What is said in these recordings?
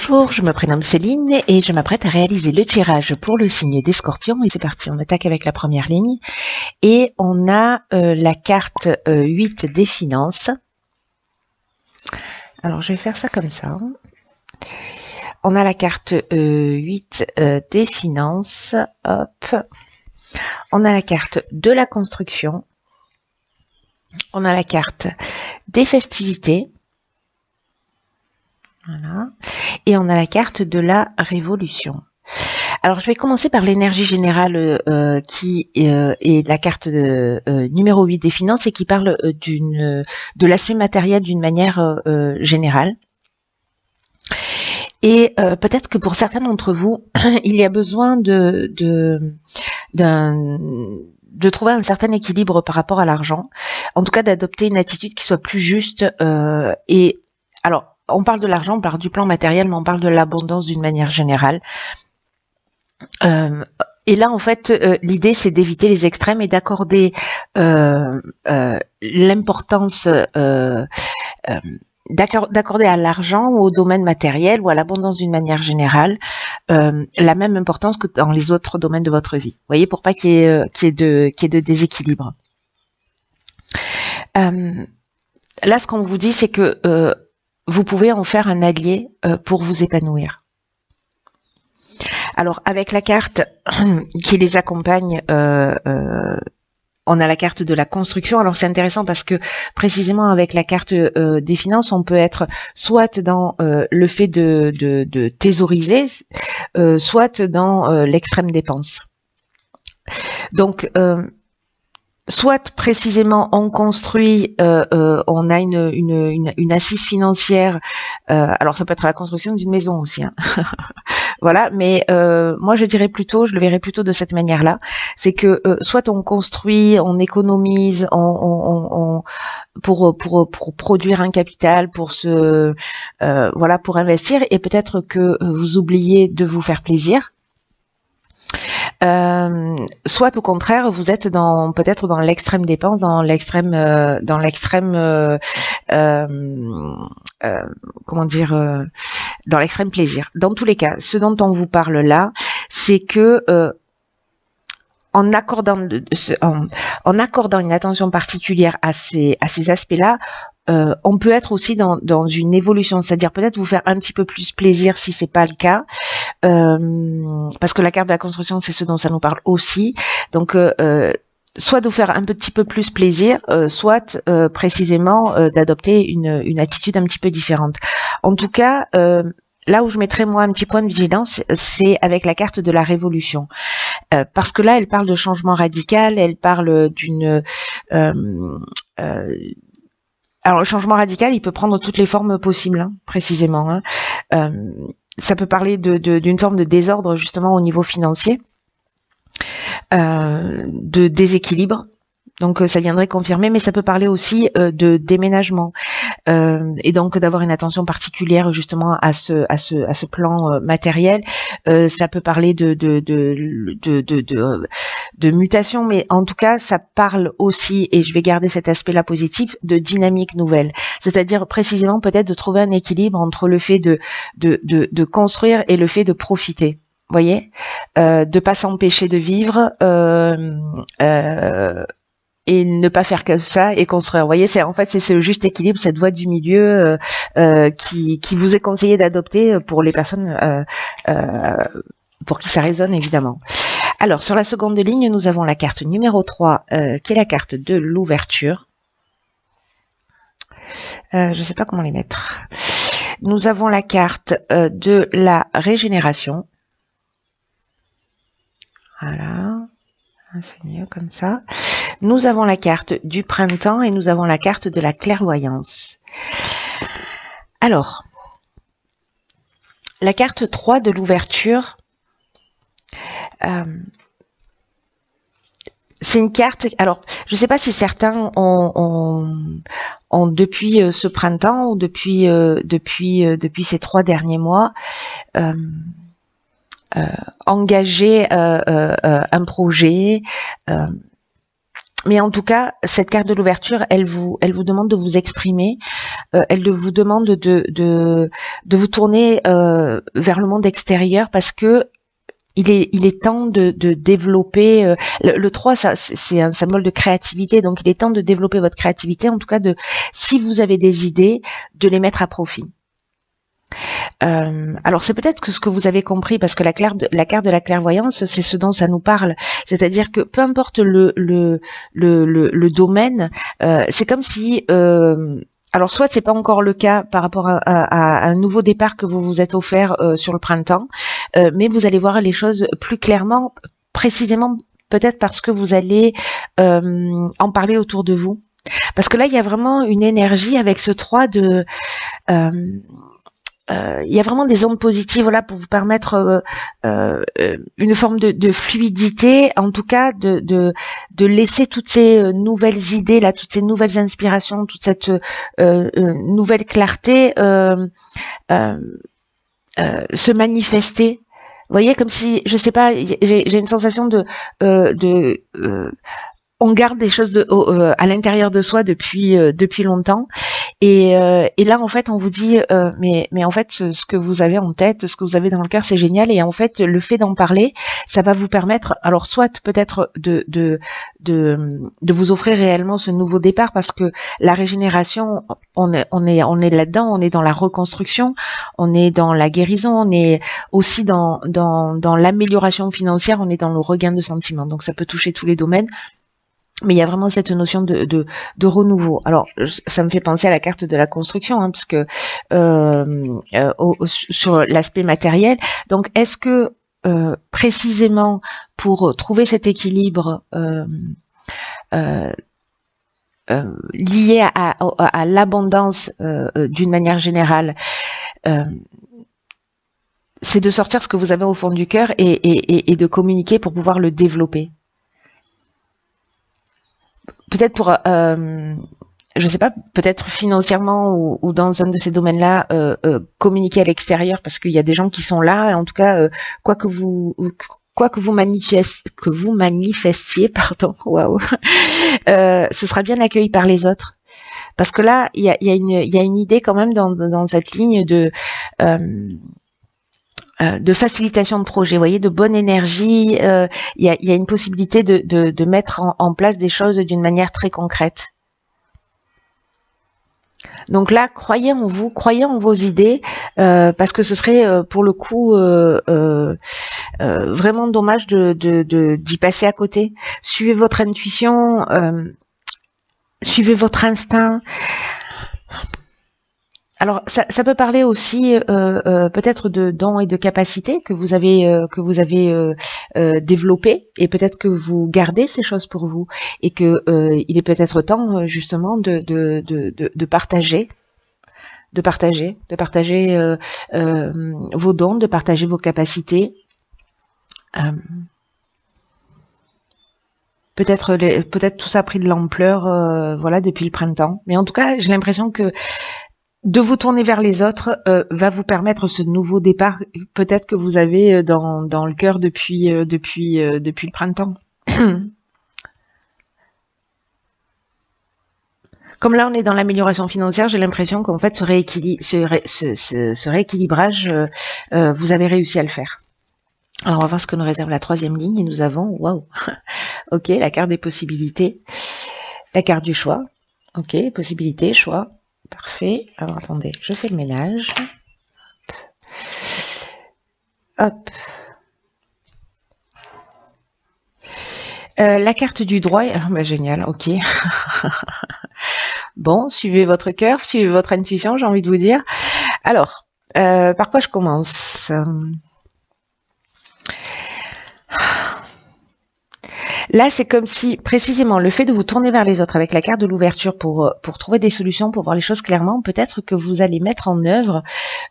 Bonjour, je me prénomme Céline et je m'apprête à réaliser le tirage pour le signe des Scorpions. Et c'est parti, on attaque avec la première ligne. Et on a la carte 8 des finances. Alors je vais faire ça comme ça. On a la carte 8 des finances. Hop. On a la carte de la construction. On a la carte des festivités. Voilà. Et on a la carte de la révolution. Alors, je vais commencer par l'énergie générale qui est la carte numéro 8 des finances et qui parle de l'aspect matériel d'une manière générale. Et peut-être que pour certains d'entre vous, il y a besoin de trouver un certain équilibre par rapport à l'argent. En tout cas, d'adopter une attitude qui soit plus juste. Et alors, on parle de l'argent, on parle du plan matériel, mais on parle de l'abondance d'une manière générale. Et là, en fait, l'idée, c'est d'éviter les extrêmes et d'accorder l'importance, d'accorder à l'argent, au domaine matériel ou à l'abondance d'une manière générale, la même importance que dans les autres domaines de votre vie. Vous voyez, pour pas qu'il y ait de déséquilibre. Là, ce qu'on vous dit, c'est que vous pouvez en faire un allié pour vous épanouir. Alors, avec la carte qui les accompagne, on a la carte de la construction. Alors, c'est intéressant parce que précisément avec la carte des finances, on peut être soit dans le fait de thésauriser, soit dans l'extrême dépense. Donc, soit précisément on construit, on a une assise financière. Alors ça peut être la construction d'une maison aussi, hein. Voilà. Mais moi je le verrais plutôt de cette manière-là. C'est que soit on construit, on économise, pour produire un capital, pour pour investir, et peut-être que vous oubliez de vous faire plaisir. Soit au contraire, vous êtes peut-être dans l'extrême dépense, dans l'extrême plaisir. Dans tous les cas, ce dont on vous parle là, c'est que en accordant une attention particulière à ces aspects-là, on peut être aussi dans une évolution, c'est-à-dire peut-être vous faire un petit peu plus plaisir si c'est pas le cas, parce que la carte de la construction, c'est ce dont ça nous parle aussi. Donc soit de vous faire un petit peu plus plaisir, soit précisément d'adopter une attitude un petit peu différente. En tout cas, là où je mettrais moi un petit point de vigilance, c'est avec la carte de la révolution, parce que là, elle parle de changement radical, elle parle d'une alors le changement radical, il peut prendre toutes les formes possibles, hein, précisément. Hein. Ça peut parler d'une forme de désordre justement au niveau financier, de déséquilibre. Donc ça viendrait confirmer, mais ça peut parler aussi de déménagement, et donc d'avoir une attention particulière justement à ce plan matériel. Ça peut parler de mutation, mais en tout cas ça parle aussi, et je vais garder cet aspect-là positif, de dynamique nouvelle. C'est-à-dire précisément peut-être de trouver un équilibre entre le fait de construire et le fait de profiter. Vous voyez, de pas s'empêcher de vivre. Et ne pas faire que ça et construire. Vous voyez, c'est ce juste équilibre, cette voie du milieu qui vous est conseillé d'adopter pour les personnes pour qui ça résonne évidemment. Alors, sur la seconde ligne, nous avons la carte numéro 3 qui est la carte de l'ouverture. Je ne sais pas comment les mettre. Nous avons la carte de la régénération. Voilà. C'est mieux comme ça. Nous avons la carte du printemps et nous avons la carte de la clairvoyance. Alors, la carte 3 de l'ouverture, c'est une carte... Alors, je ne sais pas si certains ont depuis ce printemps ou depuis ces 3 derniers mois, engagé un projet, Mais en tout cas, cette carte de l'ouverture, elle vous demande de vous exprimer, elle vous demande de vous tourner vers le monde extérieur parce que il est temps de développer. Le 3, c'est un symbole de créativité, donc il est temps de développer votre créativité, en tout cas si vous avez des idées, de les mettre à profit. Alors c'est peut-être que ce que vous avez compris, parce que la carte de la clairvoyance, c'est ce dont ça nous parle. C'est-à-dire que peu importe le domaine, c'est comme si alors soit c'est pas encore le cas par rapport à un nouveau départ que vous vous êtes offert sur le printemps, mais vous allez voir les choses plus clairement, précisément peut-être parce que vous allez en parler autour de vous. Parce que là, il y a vraiment une énergie avec ce 3 de... il y a vraiment des ondes positives là pour vous permettre une forme de fluidité, en tout cas de laisser toutes ces nouvelles idées là, toutes ces nouvelles inspirations, toute cette nouvelle clarté se manifester. Vous voyez, comme si, je sais pas, j'ai une sensation on garde des choses à l'intérieur de soi depuis longtemps. Et là, en fait, on vous dit, mais en fait, ce que vous avez en tête, ce que vous avez dans le cœur, c'est génial. Et en fait, le fait d'en parler, ça va vous permettre, alors soit peut-être de vous offrir réellement ce nouveau départ, parce que la régénération, on est là-dedans, on est dans la reconstruction, on est dans la guérison, on est aussi dans l'amélioration financière, on est dans le regain de sentiments. Donc, ça peut toucher tous les domaines. Mais il y a vraiment cette notion de renouveau. Alors, ça me fait penser à la carte de la construction, hein, parce que sur l'aspect matériel. Donc, est-ce que précisément pour trouver cet équilibre lié à l'abondance d'une manière générale, c'est de sortir ce que vous avez au fond du cœur et de communiquer pour pouvoir le développer. Peut-être pour, je sais pas, peut-être financièrement ou dans un de ces domaines-là, communiquer à l'extérieur, parce qu'il y a des gens qui sont là. Et en tout cas, quoi que vous manifestiez, pardon, waouh, ce sera bien accueilli par les autres. Parce que là, il y a une idée quand même dans cette ligne de facilitation de projet, vous voyez, de bonne énergie. Il y a une possibilité de mettre en place des choses d'une manière très concrète. Donc là, croyez en vous, croyez en vos idées, parce que ce serait pour le coup vraiment dommage d'y passer à côté. Suivez votre intuition, suivez votre instinct. Alors, ça peut parler aussi peut-être de dons et de capacités que vous avez développées, et peut-être que vous gardez ces choses pour vous, et que il est peut-être temps justement de partager, vos dons, de partager vos capacités. Peut-être tout ça a pris de l'ampleur, voilà, depuis le printemps. Mais en tout cas, j'ai l'impression que de vous tourner vers les autres va vous permettre ce nouveau départ, peut-être que vous avez dans le cœur depuis le printemps. Comme là on est dans l'amélioration financière, j'ai l'impression qu'en fait ce rééquilibrage, vous avez réussi à le faire. Alors on va voir ce que nous réserve la troisième ligne, et nous avons, waouh, ok, la carte des possibilités, la carte du choix, ok, possibilités, choix. Parfait. Alors attendez, je fais le ménage. Hop. La carte du droit. Bah, génial, ok. Bon, suivez votre cœur, suivez votre intuition, j'ai envie de vous dire. Alors, par quoi je commence ? Là, c'est comme si, précisément, le fait de vous tourner vers les autres avec la carte de l'ouverture pour trouver des solutions, pour voir les choses clairement, peut-être que vous allez mettre en œuvre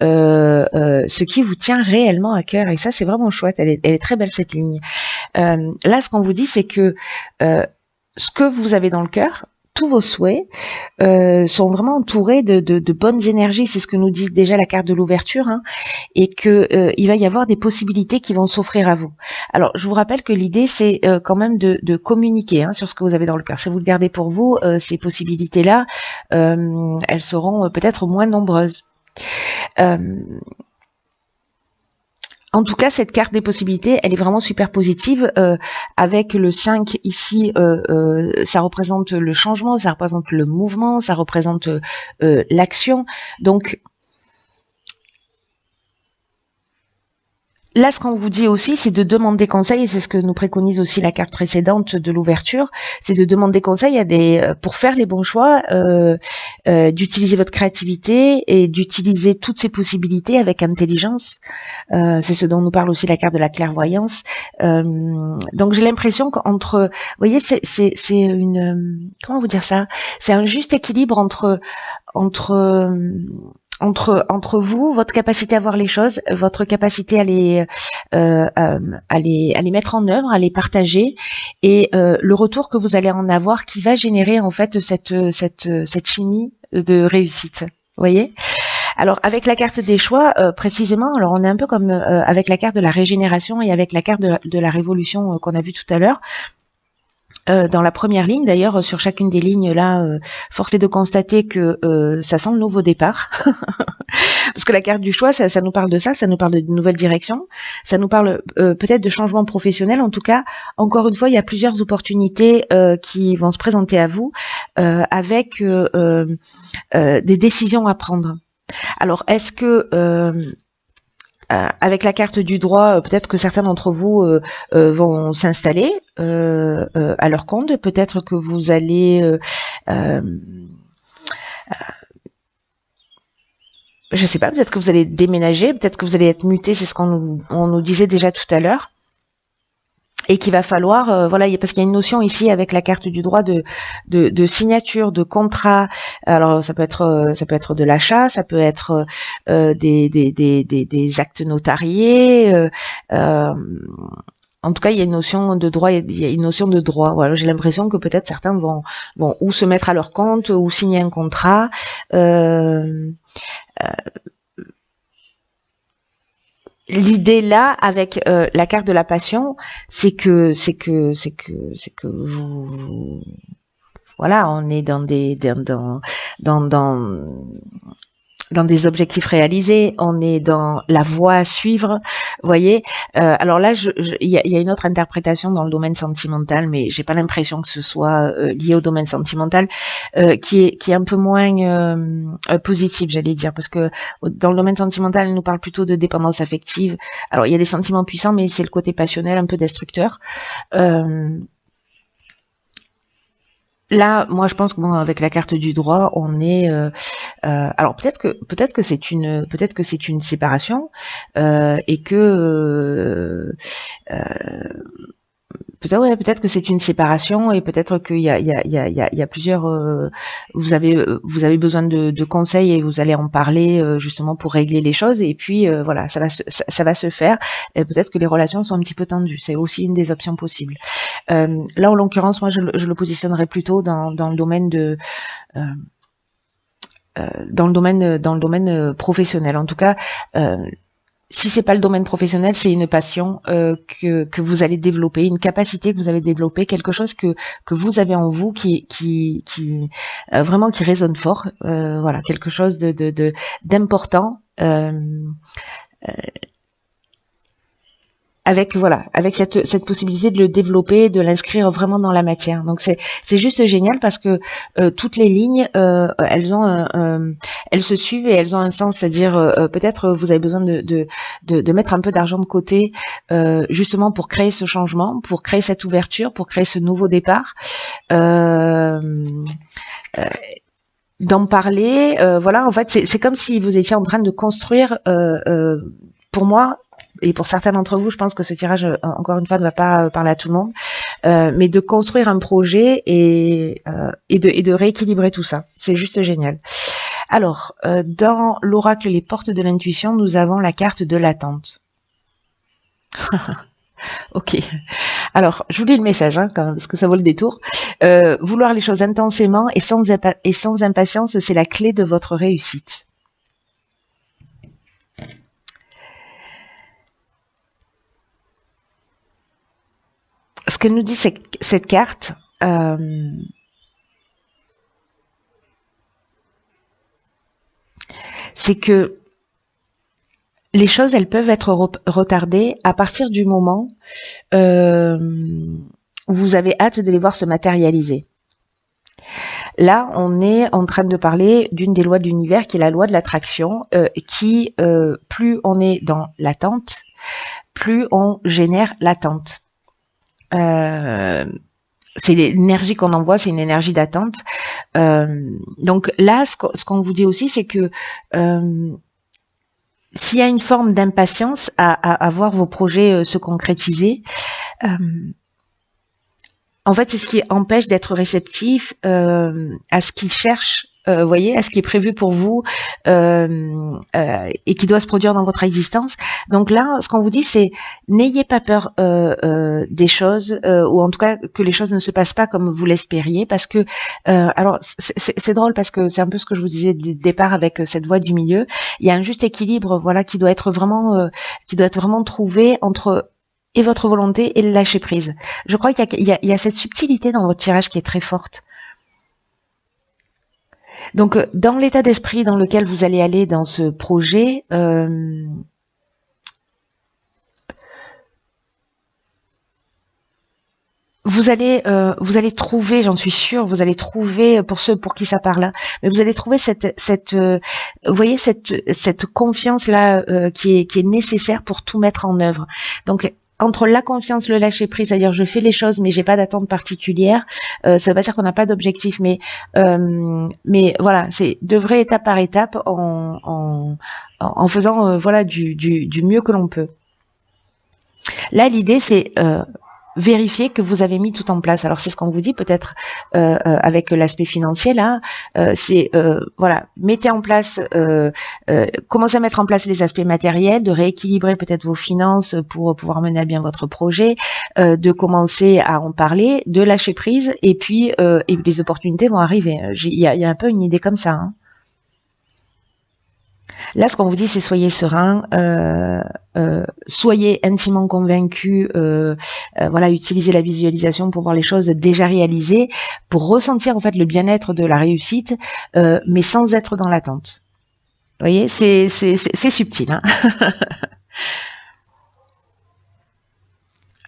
ce qui vous tient réellement à cœur. Et ça, c'est vraiment chouette. Elle est très belle, cette ligne. Là, ce qu'on vous dit, c'est que ce que vous avez dans le cœur, tous vos souhaits sont vraiment entourés de bonnes énergies. C'est ce que nous dit déjà la carte de l'ouverture, hein, et que il va y avoir des possibilités qui vont s'offrir à vous. Alors, je vous rappelle que l'idée, c'est quand même de communiquer, hein, sur ce que vous avez dans le cœur. Si vous le gardez pour vous, ces possibilités-là, elles seront peut-être moins nombreuses. En tout cas, cette carte des possibilités, elle est vraiment super positive. Avec le 5 ici, ça représente le changement, ça représente le mouvement, ça représente l'action. Donc, là, ce qu'on vous dit aussi, c'est de demander conseil, et c'est ce que nous préconise aussi la carte précédente de l'ouverture, c'est de demander conseil pour faire les bons choix, d'utiliser votre créativité et d'utiliser toutes ces possibilités avec intelligence. C'est ce dont nous parle aussi la carte de la clairvoyance. Donc j'ai l'impression qu'entre, vous voyez, c'est une, comment vous dire ça, c'est un juste équilibre entre vous, votre capacité à voir les choses, votre capacité à les mettre en œuvre, à les partager, et le retour que vous allez en avoir qui va générer en fait cette chimie de réussite. Vous voyez ? Alors avec la carte des choix, précisément, alors on est un peu comme avec la carte de la régénération et avec la carte de la révolution qu'on a vue tout à l'heure. Dans la première ligne, d'ailleurs, sur chacune des lignes là, force est de constater que ça sent le nouveau départ. Parce que la carte du choix, ça nous parle de ça nous parle de nouvelles directions, ça nous parle peut-être de changements professionnels. En tout cas, encore une fois, il y a plusieurs opportunités qui vont se présenter à vous avec des décisions à prendre. Alors, est-ce que avec la carte du droit, peut-être que certains d'entre vous vont s'installer à leur compte, peut-être que vous allez je sais pas, peut-être que vous allez déménager, peut-être que vous allez être muté, c'est ce qu'on nous disait déjà tout à l'heure. Et qu'il va falloir, voilà, parce qu'il y a une notion ici avec la carte du droit de signature, de contrat. Alors ça peut être de l'achat, ça peut être des actes notariés. En tout cas, il y a une notion de droit, il y a une notion de droit. Voilà, j'ai l'impression que peut-être certains vont ou se mettre à leur compte ou signer un contrat. L'idée là, avec la carte de la passion, c'est que vous, voilà, on est dans des objectifs réalisés, on est dans la voie à suivre, vous voyez. Alors là, il y a une autre interprétation dans le domaine sentimental, mais j'ai pas l'impression que ce soit lié au domaine sentimental, qui est un peu moins positive, j'allais dire, parce que dans le domaine sentimental, elle nous parle plutôt de dépendance affective. Alors il y a des sentiments puissants, mais c'est le côté passionnel, un peu destructeur. Là, moi, je pense que bon, avec la carte du droit, on est. Alors peut-être que c'est une séparation et que peut-être que c'est une séparation et peut-être qu'il y a plusieurs. Vous avez besoin de conseils et vous allez en parler justement pour régler les choses et puis voilà, ça va se faire. Et peut-être que les relations sont un petit peu tendues. C'est aussi une des options possibles. Là, en l'occurrence, moi, je le positionnerais plutôt dans le domaine de dans le domaine professionnel. En tout cas, si c'est pas le domaine professionnel, c'est une passion que vous allez développer, une capacité que vous avez développée, quelque chose que vous avez en vous qui vraiment qui résonne fort. Voilà, quelque chose d'important. Avec cette possibilité de le développer, de l'inscrire vraiment dans la matière. Donc c'est juste génial parce que toutes les lignes elles se suivent et elles ont un sens, c'est-à-dire peut-être vous avez besoin de mettre un peu d'argent de côté justement pour créer ce changement, pour créer cette ouverture, pour créer ce nouveau départ. D'en parler, voilà, en fait c'est comme si vous étiez en train de construire pour moi et pour certains d'entre vous, je pense que ce tirage, encore une fois, ne va pas parler à tout le monde, mais de construire un projet et de rééquilibrer tout ça. C'est juste génial. Alors, dans l'oracle Les Portes de l'intuition, nous avons la carte de l'attente. Ok. Alors, je vous lis le message, hein, quand même, parce que ça vaut le détour. Vouloir les choses intensément et sans impatience, c'est la clé de votre réussite. Ce que nous dit cette carte, c'est que les choses, elles peuvent être retardées à partir du moment où vous avez hâte de les voir se matérialiser. Là, on est en train de parler d'une des lois de l'univers qui est la loi de l'attraction, qui, plus on est dans l'attente, plus on génère l'attente. C'est l'énergie qu'on envoie, c'est une énergie d'attente. Donc là, ce qu'on vous dit aussi, c'est que s'il y a une forme d'impatience à voir vos projets se concrétiser, en fait, c'est ce qui empêche d'être réceptif à ce qui cherche, voyez, à ce qui est prévu pour vous et qui doit se produire dans votre existence. Donc là, ce qu'on vous dit, c'est n'ayez pas peur des choses, ou en tout cas que les choses ne se passent pas comme vous l'espériez, parce que alors c'est drôle parce que c'est un peu ce que je vous disais dès le départ avec cette voie du milieu. Il y a un juste équilibre, voilà, qui doit être vraiment trouvé entre et votre volonté et le lâcher prise. Je crois qu'il y a cette subtilité dans votre tirage qui est très forte. Donc, dans l'état d'esprit dans lequel vous allez aller dans ce projet, vous allez trouver, j'en suis sûre, vous allez trouver, pour ceux pour qui ça parle, hein, mais vous allez trouver vous voyez cette confiance là qui est nécessaire pour tout mettre en œuvre. Donc entre la confiance, le lâcher prise, c'est-à-dire je fais les choses mais j'ai pas d'attente particulière, ça veut pas dire qu'on n'a pas d'objectif, mais voilà, c'est d'œuvrer étape par étape en faisant voilà du mieux que l'on peut. Là, l'idée c'est vérifier que vous avez mis tout en place. Alors c'est ce qu'on vous dit peut-être avec l'aspect financier là, c'est voilà, mettez en place, commencez à mettre en place les aspects matériels, de rééquilibrer peut-être vos finances pour pouvoir mener à bien votre projet, de commencer à en parler, de lâcher prise et puis les opportunités vont arriver. Il y a un peu une idée comme ça. Hein. Là, ce qu'on vous dit, c'est soyez serein, soyez intimement convaincu, voilà, utilisez la visualisation pour voir les choses déjà réalisées, pour ressentir en fait le bien-être de la réussite, mais sans être dans l'attente. Vous voyez, c'est subtil. Hein.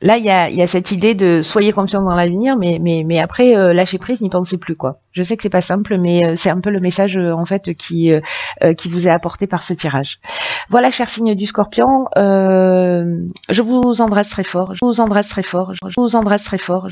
Là, il y a cette idée de soyez confiants dans l'avenir, mais après lâcher prise, n'y pensez plus quoi. Je sais que c'est pas simple, mais c'est un peu le message en fait qui vous est apporté par ce tirage. Voilà, cher signe du Scorpion, je vous embrasse très fort. Je vous embrasse très fort. Je vous embrasse très fort.